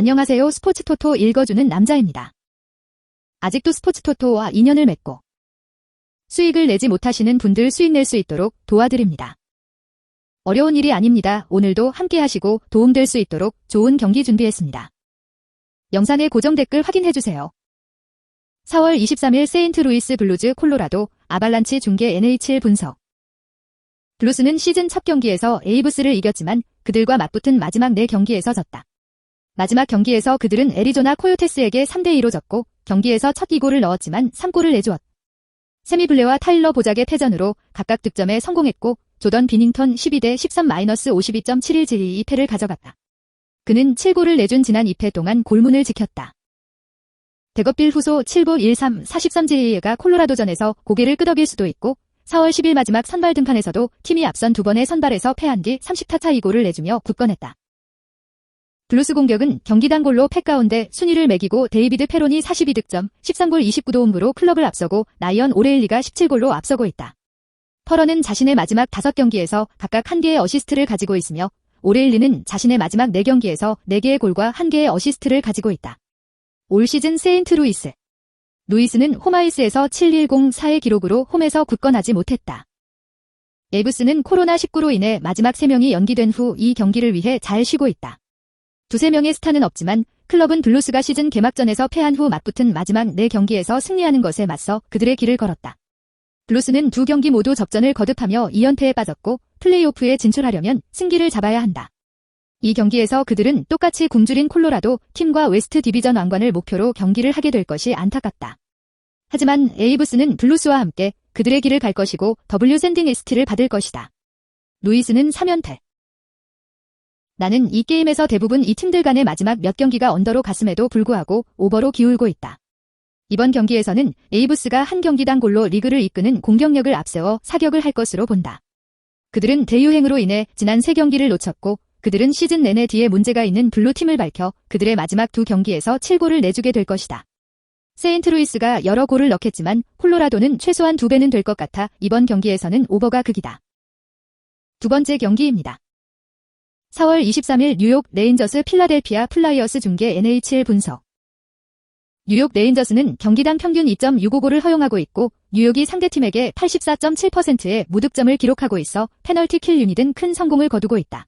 안녕하세요. 스포츠토토 읽어주는 남자입니다. 아직도 스포츠토토와 인연을 맺고 수익을 내지 못하시는 분들 수익 낼 수 있도록 도와드립니다. 어려운 일이 아닙니다. 오늘도 함께 하시고 도움될 수 있도록 좋은 경기 준비했습니다. 영상의 고정 댓글 확인해주세요. 4월 23일 세인트루이스 블루즈 콜로라도 아발란치 중계 NHL 분석. 블루스는 시즌 첫 경기에서 에이브스를 이겼지만 그들과 맞붙은 마지막 4경기에서 졌다. 마지막 경기에서 그들은 애리조나 코요테스에게 3대2로 졌고 경기에서 첫 2골을 넣었지만 3골을 내주었다. 세미 블레와 타일러 보작의 패전으로 각각 득점에 성공했고 조던 비닝턴 12대 13-52.71지 2패를 가져갔다. 그는 7골을 내준 지난 2패 동안 골문을 지켰다. 대것빌 후소 7보 13 43지가 콜로라도전에서 고개를 끄덕일 수도 있고 4월 10일 마지막 선발 등판에서도 팀이 앞선 2번의 선발에서 패한 뒤 30타차 2골을 내주며 굳건했다. 블루스 공격은 경기당 골로 패 가운데 순위를 매기고 데이비드 페론이 42득점, 13골 29도움으로 클럽을 앞서고 나이언 오레일리가 17골로 앞서고 있다. 퍼런은 자신의 마지막 5경기에서 각각 1개의 어시스트를 가지고 있으며 오레일리는 자신의 마지막 4경기에서 4개의 골과 1개의 어시스트를 가지고 있다. 올 시즌 세인트루이스. 루이스는 홈아이스에서 7-1-0-4의 기록으로 홈에서 굳건하지 못했다. 에이브스는 코로나19로 인해 마지막 3명이 연기된 후 이 경기를 위해 잘 쉬고 있다. 2-3명의 스타는 없지만 클럽은 블루스가 시즌 개막전에서 패한 후 맞붙은 마지막 4경기에서 승리하는 것에 맞서 그들의 길을 걸었다. 블루스는 2경기 모두 접전을 거듭하며 2연패에 빠졌고 플레이오프에 진출하려면 승기를 잡아야 한다. 이 경기에서 그들은 똑같이 굶주린 콜로라도 팀과 웨스트 디비전 왕관을 목표로 경기를 하게 될 것이 안타깝다. 하지만 에이브스는 블루스와 함께 그들의 길을 갈 것이고 W 샌딩 ST를 받을 것이다. 루이스는 3연패. 나는 이 게임에서 대부분 이 팀들 간의 마지막 몇 경기가 언더로 갔음에도 불구하고 오버로 기울고 있다. 이번 경기에서는 에이브스가 한 경기당 골로 리그를 이끄는 공격력을 앞세워 사격을 할 것으로 본다. 그들은 대유행으로 인해 지난 3경기를 놓쳤고 그들은 시즌 내내 뒤에 문제가 있는 블루팀을 밝혀 그들의 마지막 2경기에서 7골을 내주게 될 것이다. 세인트루이스가 여러 골을 넣겠지만 콜로라도는 최소한 2배는 될 것 같아 이번 경기에서는 오버가 극이다. 두 번째 경기입니다. 4월 23일 뉴욕 레인저스 필라델피아 플라이어스 중계 NHL 분석. 뉴욕 레인저스는 경기당 평균 2.65골을 허용하고 있고 뉴욕이 상대팀에게 84.7%의 무득점을 기록하고 있어 페널티 킬 유닛은 큰 성공을 거두고 있다.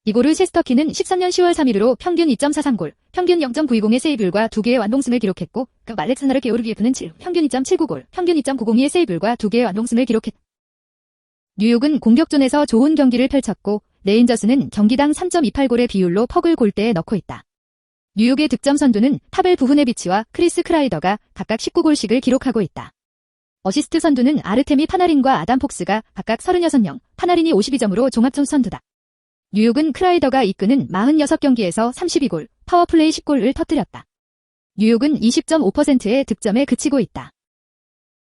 이고르 셰스터키는 13년 10월 3일으로 평균 2.43골, 평균 0.920의 세이블과 2개의 완봉승을 기록했고 알렉산더르 게오르기에프는 평균 2.79골, 평균 2.902의 세이블과 2개의 완봉승을 기록했다. 뉴욕은 공격존에서 좋은 경기를 펼쳤고 레인저스는 경기당 3.28골의 비율로 퍽을 골대에 넣고 있다. 뉴욕의 득점 선두는 파벨 부흐네비치와 크리스 크라이더가 각각 19골씩을 기록하고 있다. 어시스트 선두는 아르테미 파나린과 아담 폭스가 각각 36명, 파나린이 52점으로 종합점 선두다. 뉴욕은 크라이더가 이끄는 46경기에서 32골, 파워플레이 10골을 터뜨렸다. 뉴욕은 20.5%의 득점에 그치고 있다.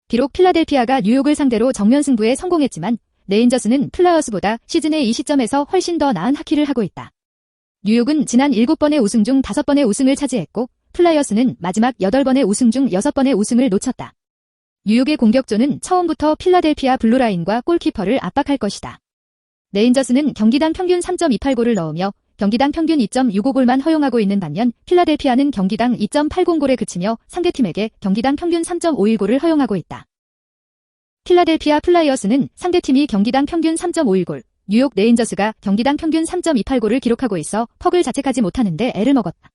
비록 필라델피아가 뉴욕을 상대로 정면 승부에 성공했지만 레인저스는 플라이어스보다 시즌의 이 시점에서 훨씬 더 나은 하키를 하고 있다. 뉴욕은 지난 7번의 우승 중 5번의 우승을 차지했고 플라이어스는 마지막 8번의 우승 중 6번의 우승을 놓쳤다. 뉴욕의 공격조는 처음부터 필라델피아 블루라인과 골키퍼를 압박할 것이다. 레인저스는 경기당 평균 3.28골을 넣으며 경기당 평균 2.65골만 허용하고 있는 반면 필라델피아는 경기당 2.80골에 그치며 상대팀에게 경기당 평균 3.51골을 허용하고 있다. 필라델피아 플라이어스는 상대팀이 경기당 평균 3.51골, 뉴욕 레인저스가 경기당 평균 3.28골을 기록하고 있어 퍽을 자책하지 못하는데 애를 먹었다.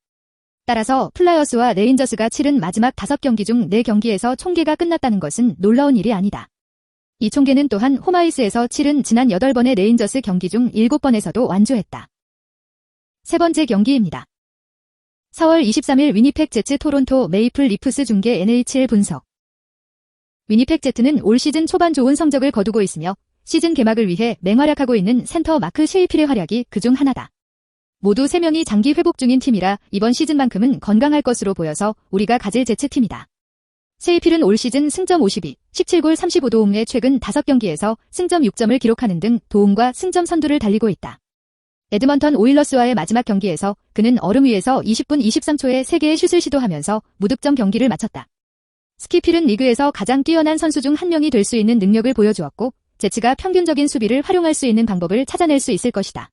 따라서 플라이어스와 레인저스가 치른 마지막 5경기 중 4경기에서 총계가 끝났다는 것은 놀라운 일이 아니다. 이 총계는 또한 홈아이스에서 치른 지난 8번의 레인저스 경기 중 7번에서도 완주했다. 세 번째 경기입니다. 4월 23일 위니펙 제츠 토론토 메이플 리프스 중계 NHL 분석. 위니펙 제트는 올 시즌 초반 좋은 성적을 거두고 있으며 시즌 개막을 위해 맹활약하고 있는 센터 마크 셰이필의 활약이 그중 하나다. 모두 3명이 장기 회복 중인 팀이라 이번 시즌만큼은 건강할 것으로 보여서 우리가 가질 제츠팀이다. 셰이필은 올 시즌 승점 52, 17골 35도움의 최근 5경기에서 승점 6점을 기록하는 등 도움과 승점 선두를 달리고 있다. 에드먼턴 오일러스와의 마지막 경기에서 그는 얼음 위에서 20분 23초에 3개의 슛을 시도하면서 무득점 경기를 마쳤다. 스키필은 리그에서 가장 뛰어난 선수 중 한 명이 될 수 있는 능력을 보여주었고 제츠가 평균적인 수비를 활용할 수 있는 방법을 찾아낼 수 있을 것이다.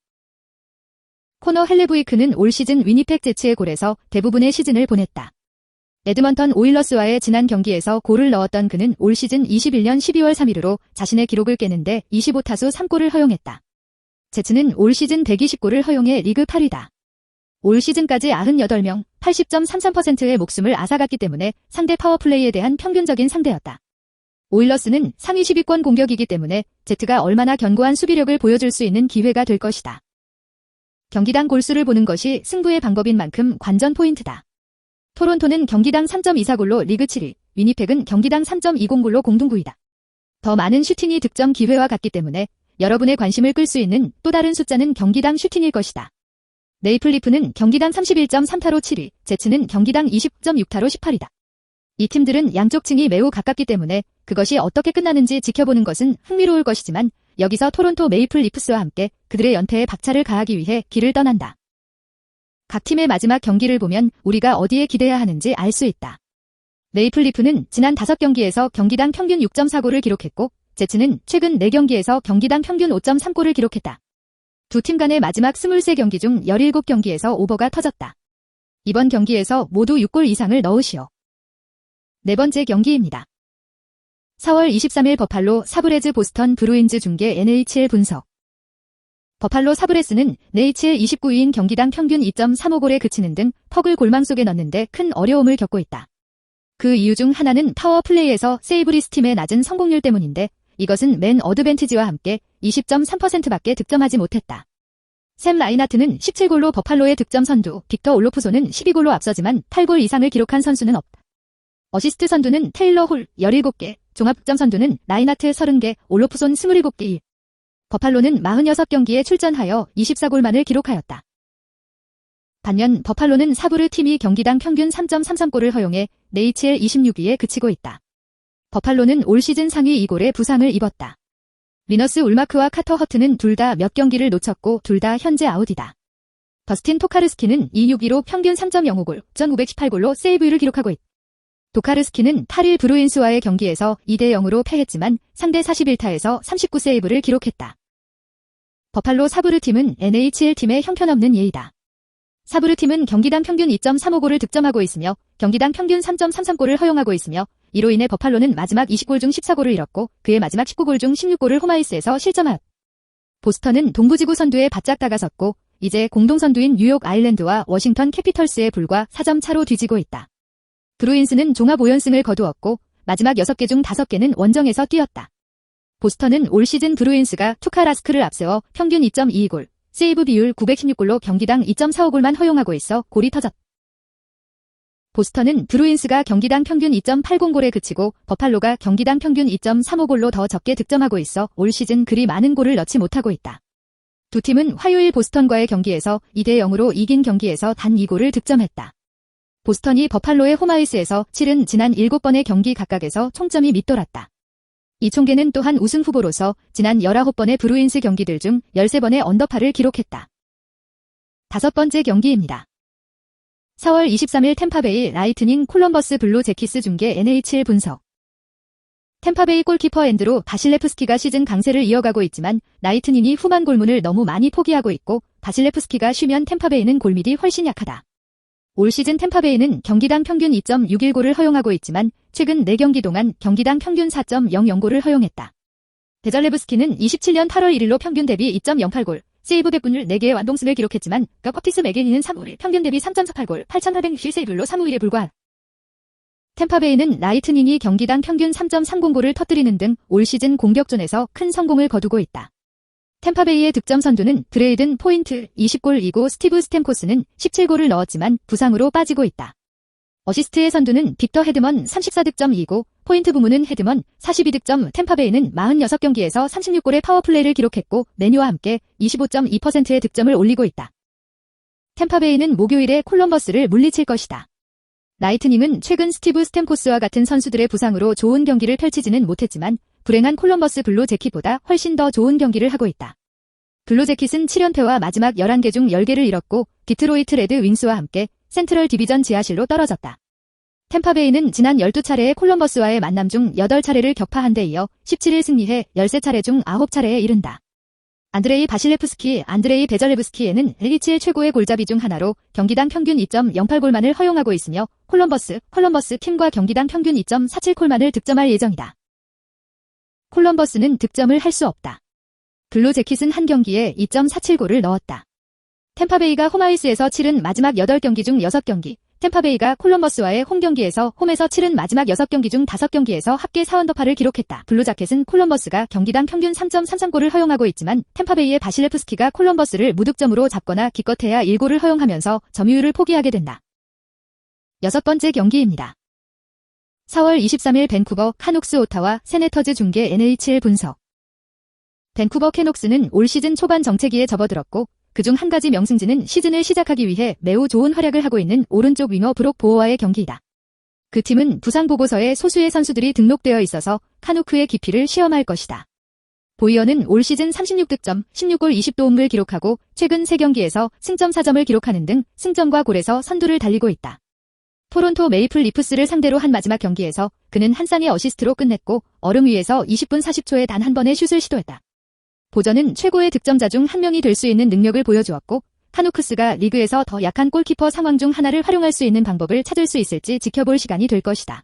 코너 헬레부이크는 올 시즌 위니펙 제츠의 골에서 대부분의 시즌을 보냈다. 에드먼턴 오일러스와의 지난 경기에서 골을 넣었던 그는 올 시즌 21년 12월 3일으로 자신의 기록을 깨는데 25타수 3골을 허용했다. 제츠는 올 시즌 120골을 허용해 리그 8위다. 올 시즌까지 98명, 80.33%의 목숨을 앗아갔기 때문에 상대 파워플레이에 대한 평균적인 상대였다. 오일러스는 상위 10위권 공격이기 때문에 제트가 얼마나 견고한 수비력을 보여줄 수 있는 기회가 될 것이다. 경기당 골수를 보는 것이 승부의 방법인 만큼 관전 포인트다. 토론토는 경기당 3.24골로 리그 7위, 위니펙은 경기당 3.20골로 공동 9위다. 더 많은 슈팅이 득점 기회와 같기 때문에 여러분의 관심을 끌 수 있는 또 다른 숫자는 경기당 슈팅일 것이다. 네이플리프는 경기당 31.3타로 7위, 제츠는 경기당 20.6타로 18위다. 이 팀들은 양쪽 층이 매우 가깝기 때문에 그것이 어떻게 끝나는지 지켜보는 것은 흥미로울 것이지만 여기서 토론토 메이플 리프스와 함께 그들의 연패에 박차를 가하기 위해 길을 떠난다. 각 팀의 마지막 경기를 보면 우리가 어디에 기대해야 하는지 알 수 있다. 메이플 리프는 지난 5경기에서 경기당 평균 6.4골을 기록했고 제츠는 최근 4경기에서 경기당 평균 5.3골을 기록했다. 두 팀 간의 마지막 23경기 중 17경기에서 오버가 터졌다. 이번 경기에서 모두 6골 이상을 넣으시오. 네 번째 경기입니다. 4월 23일 버팔로 사브레즈 보스턴 브루인즈 중계 NHL 분석. 버팔로 사브레스는 NHL 29위인 경기당 평균 2.35골에 그치는 등 퍽을 골망 속에 넣는데 큰 어려움을 겪고 있다. 그 이유 중 하나는 파워플레이에서 세이브리스 팀의 낮은 성공률 때문인데 이것은 맨 어드밴티지와 함께 20.3%밖에 득점하지 못했다. 샘 라이나트는 17골로 버팔로의 득점 선두, 빅터 올로프손은 12골로 앞서지만 8골 이상을 기록한 선수는 없다. 어시스트 선두는 테일러 홀 17개, 종합득점 선두는 라이나트 30개, 올로프손 27개. 버팔로는 46경기에 출전하여 24골만을 기록하였다. 반면 버팔로는 사브르 팀이 경기당 평균 3.33골을 허용해 NHL 26위에 그치고 있다. 버팔로는 올 시즌 상위 2골에 부상을 입었다. 리너스 울마크와 카터 허트는 둘 다 몇 경기를 놓쳤고 둘 다 현재 아웃이다. 더스틴 토카르스키는 2-6-2로 평균 3.05골, 1,518골로 세이브율을 기록하고 있다. 토카르스키는 8일 브루인스와의 경기에서 2-0으로 패했지만 상대 41타에서 39세이브를 기록했다. 버팔로 사브르 팀은 NHL 팀의 형편없는 예이다. 사브르 팀은 경기당 평균 2.35골을 득점하고 있으며 경기당 평균 3.33골을 허용하고 있으며 이로 인해 버팔로는 마지막 20골 중 14골을 잃었고 그의 마지막 19골 중 16골을 홈아이스에서 실점하였다. 보스턴은 동부지구 선두에 바짝 다가섰고 이제 공동선두인 뉴욕 아일랜드와 워싱턴 캐피털스에 불과 4점 차로 뒤지고 있다. 브루인스는 종합 5연승을 거두었고 마지막 6개 중 5개는 원정에서 뛰었다. 보스턴은 올 시즌 브루인스가 투카라스크를 앞세워 평균 2.22골, 세이브 비율 916골로 경기당 2.45골만 허용하고 있어 골이 터졌다. 보스턴은 브루인스가 경기당 평균 2.80골에 그치고 버팔로가 경기당 평균 2.35골로 더 적게 득점하고 있어 올 시즌 그리 많은 골을 넣지 못하고 있다. 두 팀은 화요일 보스턴과의 경기에서 2-0으로 이긴 경기에서 단 2골을 득점했다. 보스턴이 버팔로의 홈아이스에서 치른 지난 7번의 경기 각각에서 총점이 밑돌았다. 이 총계는 또한 우승 후보로서 지난 19번의 브루인스 경기들 중 13번의 언더파를 기록했다. 다섯 번째 경기입니다. 4월 23일 템파베이 라이트닝 콜럼버스 블루 제키스 중계 NHL 분석. 템파베이 골키퍼 앤드루 바실레프스키가 시즌 강세를 이어가고 있지만 라이트닝이 후반 골문을 너무 많이 포기하고 있고 바실레프스키가 쉬면 템파베이는 골밑이 훨씬 약하다. 올 시즌 템파베이는 경기당 평균 2.61골을 허용하고 있지만 최근 4경기 동안 경기당 평균 4.00골을 허용했다. 데잘레브스키는 27년 8월 1일로 평균 대비 2.08골, 세이브 백분율 4개의 완동승을 기록했지만 커티스 맥게니는 3월 평균 대비 3.48골, 8,860세이브율로 3위에 불과하다. 템파베이는 라이트닝이 경기당 평균 3.30골을 터뜨리는 등 올 시즌 공격전에서 큰 성공을 거두고 있다. 템파베이의 득점 선두는 드레이든 포인트 20골이고 스티브 스탬코스는 17골을 넣었지만 부상으로 빠지고 있다. 어시스트의 선두는 빅터 헤드먼 34득점이고 포인트 부문은 헤드먼 42득점. 템파베이는 46경기에서 36골의 파워플레이를 기록했고 메뉴와 함께 25.2%의 득점을 올리고 있다. 템파베이는 목요일에 콜럼버스를 물리칠 것이다. 라이트닝은 최근 스티브 스탬코스와 같은 선수들의 부상으로 좋은 경기를 펼치지는 못했지만 불행한 콜럼버스 블루 재킷보다 훨씬 더 좋은 경기를 하고 있다. 블루 재킷은 7연패와 마지막 11개 중 10개를 잃었고 디트로이트 레드 윙스와 함께 센트럴 디비전 지하실로 떨어졌다. 템파베이는 지난 12차례의 콜럼버스와의 만남 중 8차례를 격파한 데 이어 17일 승리해 13차례 중 9차례에 이른다. 안드레이 바실레프스키, 안드레이 베잘레브스키에는 NHL 최고의 골잡이 중 하나로 경기당 평균 2.08골만을 허용하고 있으며 콜럼버스 팀과 경기당 평균 2.47골만을 득점할 예정이다. 콜럼버스는 득점을 할 수 없다. 블루 재킷은 한 경기에 2.47골을 넣었다. 템파베이가 홈아이스에서 치른 마지막 8경기 중 6경기, 템파베이가 콜럼버스와의 홈경기에서 홈에서 치른 마지막 6경기 중 5경기에서 합계 4언더파를 기록했다. 블루자켓은 콜럼버스가 경기당 평균 3.33골을 허용하고 있지만 템파베이의 바실레프스키가 콜럼버스를 무득점으로 잡거나 기껏해야 1골을 허용하면서 점유율을 포기하게 된다. 6번째 경기입니다. 4월 23일 밴쿠버 카눅스 오타와 세네터즈 중계 NHL 분석. 밴쿠버 캐녹스는 올 시즌 초반 정체기에 접어들었고 그중 한 가지 명승지는 시즌을 시작하기 위해 매우 좋은 활약을 하고 있는 오른쪽 윙어 브록 보어와의 경기이다. 그 팀은 부상 보고서에 소수의 선수들이 등록되어 있어서 카누크의 깊이를 시험할 것이다. 보이어는 올 시즌 36득점, 16골 20도움을 기록하고 최근 3경기에서 승점 4점을 기록하는 등 승점과 골에서 선두를 달리고 있다. 토론토 메이플 리프스를 상대로 한 마지막 경기에서 그는 한 쌍의 어시스트로 끝냈고 얼음 위에서 20분 40초에 단 한 번의 슛을 시도했다. 보전은 최고의 득점자 중 한 명이 될 수 있는 능력을 보여주었고 카누크스가 리그에서 더 약한 골키퍼 상황 중 하나를 활용할 수 있는 방법을 찾을 수 있을지 지켜볼 시간이 될 것이다.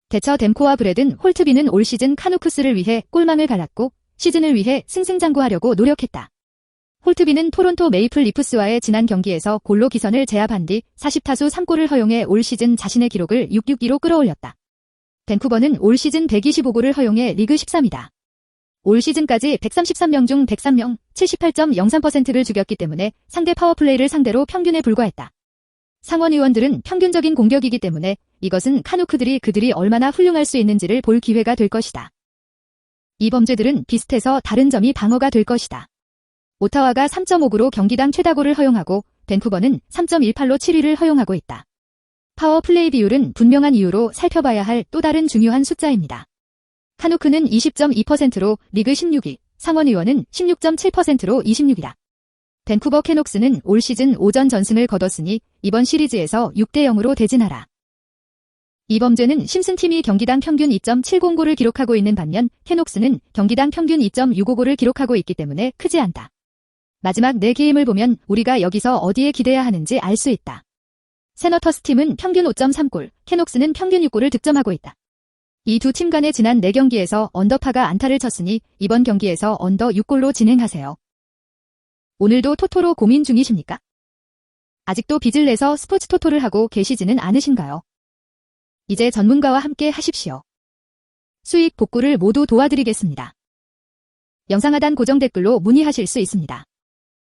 대처 댐코와 브래든 홀트비는 올 시즌 카누크스를 위해 골망을 갈랐고 시즌을 위해 승승장구하려고 노력했다. 홀트비는 토론토 메이플 리프스와의 지난 경기에서 골로 기선을 제압한 뒤 40타수 3골을 허용해 올 시즌 자신의 기록을 662로 끌어올렸다. 밴쿠버는 올 시즌 125골을 허용해 리그 13위다. 올 시즌까지 133명 중 103명, 78.03%를 죽였기 때문에 상대 파워플레이를 상대로 평균에 불과했다. 상원의원들은 평균적인 공격이기 때문에 이것은 카누크들이 그들이 얼마나 훌륭할 수 있는지를 볼 기회가 될 것이다. 이 범죄들은 비슷해서 다른 점이 방어가 될 것이다. 오타와가 3.5구로 경기당 최다골을 허용하고 밴쿠버는 3.18로 7위를 허용하고 있다. 파워플레이 비율은 분명한 이유로 살펴봐야 할 또 다른 중요한 숫자입니다. 카누크는 20.2%로 리그 16위, 상원의원은 16.7%로 26위다. 밴쿠버 캐녹스는 올 시즌 5전 전승을 거뒀으니 이번 시리즈에서 6대0으로 대진하라. 이 범죄는 심슨팀이 경기당 평균 2.70골을 기록하고 있는 반면 캐녹스는 경기당 평균 2.65골을 기록하고 있기 때문에 크지 않다. 마지막 4게임을 보면 우리가 여기서 어디에 기대해야 하는지 알 수 있다. 세너터스 팀은 평균 5.3골, 캐녹스는 평균 6골을 득점하고 있다. 이 두 팀 간의 지난 4경기에서 언더파가 안타를 쳤으니 이번 경기에서 언더 6골로 진행하세요. 오늘도 토토로 고민 중이십니까? 아직도 빚을 내서 스포츠 토토를 하고 계시지는 않으신가요? 이제 전문가와 함께 하십시오. 수익 복구를 모두 도와드리겠습니다. 영상 하단 고정 댓글로 문의하실 수 있습니다.